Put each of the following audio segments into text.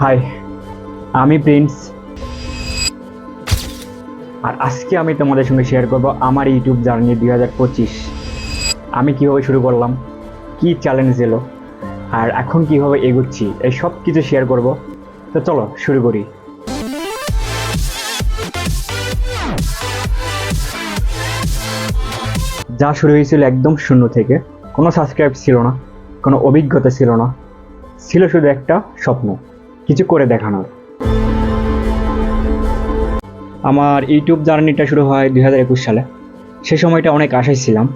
High, আমি Prince. আর আজকে আমি তোমাদের সঙ্গে শেয়ার করব আমার ইউটিউব জার্নি 2025। আমি কিভাবে শুরু করলাম, কি চ্যালেঞ্জ এলো, আর এখন কিভাবে এগোচ্ছি, এই সব কিছু শেয়ার করব। তো চলো শুরু করি। যা শুরু হয়েছিল একদম শূন্য থেকে, কোনো সাবস্ক্রাইব ছিল না, কোনো অভিজ্ঞতা ছিল না, ছিল শুধু একটা স্বপ্ন, কিছু করে দেখানোর। আমার ইউটিউব জার্নিটা শুরু হয় 2021 সালে। সে সময়টা অনেক আশায় ছিলাম,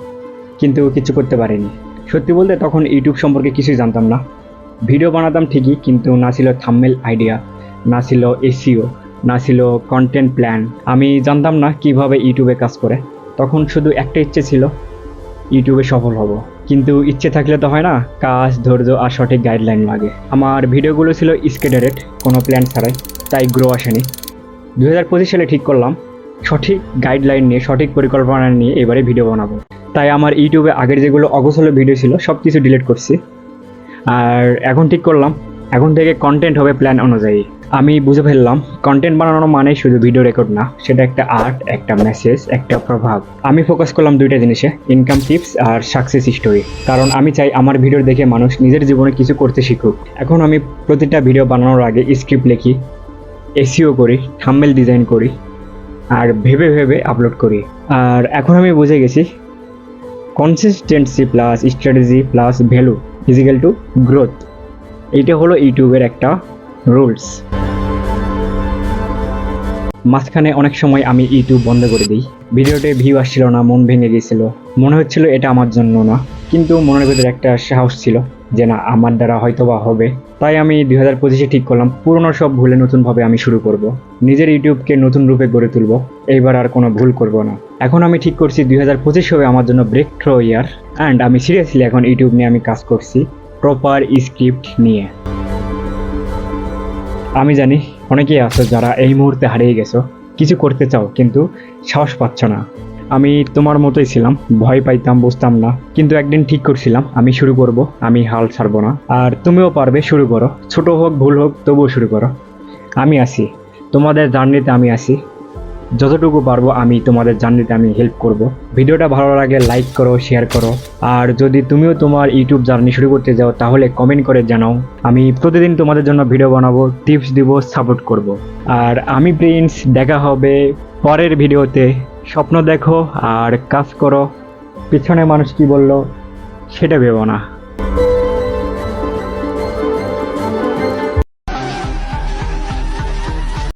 কিন্তু কিছু করতে পারিনি। সত্যি বলতে তখন ইউটিউব সম্পর্কে কিছুই জানতাম না। ভিডিও বানাতাম ঠিকই, কিন্তু না ছিল থাম্বনেল আইডিয়া, না ছিল এসইও, না ছিল কন্টেন্ট প্ল্যান। আমি জানতাম না কিভাবে ইউটিউবে কাজ করে। তখন শুধু একটা ইচ্ছে ছিল, ইউটিউবে সফল হব। কিন্তু ইচ্ছে থাকলে তো হয় না, কাজ, ধৈর্য আর সঠিক গাইডলাইন লাগে। আমার ভিডিওগুলো ছিল স্কেডারেট, কোনো প্ল্যান ছাড়াই, তাই গ্রো আসেনি। 2025 সালে ঠিক করলাম সঠিক গাইডলাইন নিয়ে, সঠিক পরিকল্পনা নিয়ে এবারে ভিডিও বানাবো। তাই আমার ইউটিউবে আগের যেগুলো অগোছালো ভিডিও ছিল সব কিছু ডিলিট করছি। আর এখন ঠিক করলাম এখন থেকে কন্টেন্ট হবে প্ল্যান অনুযায়ী। আমি বুঝে ফেললাম কন্টেন্ট বানানো মানে শুধু ভিডিও রেকর্ড না, সেটা একটা আর্ট, একটা মেসেজ, একটা প্রভাব। আমি ফোকাস করলাম দুইটা জিনিসে, ইনকাম টিপস আর সাকসেস স্টোরি। কারণ আমি চাই আমার ভিডিও দেখে মানুষ নিজের জীবনে কিছু করতে শিখুক। এখন আমি প্রতিটা ভিডিও বানানোর আগে স্ক্রিপ্ট লিখি, এসইও করি, থাম্বনেল ডিজাইন করি, আর ভেবে ভেবে আপলোড করি। আর এখন আমি বুঝে গেছি consistency plus strategy plus value is equal to growth. এইটা হলো ইউটিউবের একটা রুলস। মাঝখানে অনেক সময় আমি ইউটিউব বন্ধ করে দিই। ভিডিওতে ভিউ আসছিল না, মন ভেঙে গিয়েছিল, মনে হচ্ছিল এটা আমার জন্য না। কিন্তু মনের ভিতরে একটা সাহস ছিল যে না, আমার দ্বারা হয়তো বা হবে। তাই আমি 2025-এ ঠিক করলাম পুরনো সব ভুলে নতুনভাবে আমি শুরু করব, নিজের ইউটিউবকে নতুন রূপে গড়ে তুলব। এইবার আর কোনো ভুল করব না। এখন আমি ঠিক করছি 2025 হবে আমার জন্য ব্রেক থ্রো ইয়ার। অ্যান্ড আমি সিরিয়াসলি এখন ইউটিউব নিয়ে আমি কাজ করছি, প্রপার স্ক্রিপ্ট নিয়ে। আমি জানি অনেকেই আছো যারা এই মুহূর্তে হারিয়ে গেছো, কিছু করতে চাও কিন্তু সাহস পাচ্ছ না। আমি তোমার মতোই ছিলাম, ভয় পাইতাম, বুঝতাম না। কিন্তু একদিন ঠিক করছিলাম আমি শুরু করব, আমি হাল ছাড়বো না। আর তুমিও পারবে, শুরু করো। ছোট হোক, ভুল হোক, তবুও শুরু করো। আমি আছি, তোমাদের জার্নিতে আমি আছি। যতটুকু পারবো আমি তোমাদের জার্নিতে আমি হেল্প করব। ভিডিওটা ভালো লাগে লাইক করো, শেয়ার করো। আর যদি তুমিও তোমার ইউটিউব জার্নি শুরু করতে যাও তাহলে কমেন্ট করে জানাও। আমি প্রতিদিন তোমাদের জন্য ভিডিও বানাবো, টিপস দিব, সাপোর্ট করব। আর আমি প্রিন্স, দেখা হবে পরের ভিডিওতে। স্বপ্ন দেখো আর কাজ করো, পিছনে মানুষ কি বললো সেটা ভেবো না।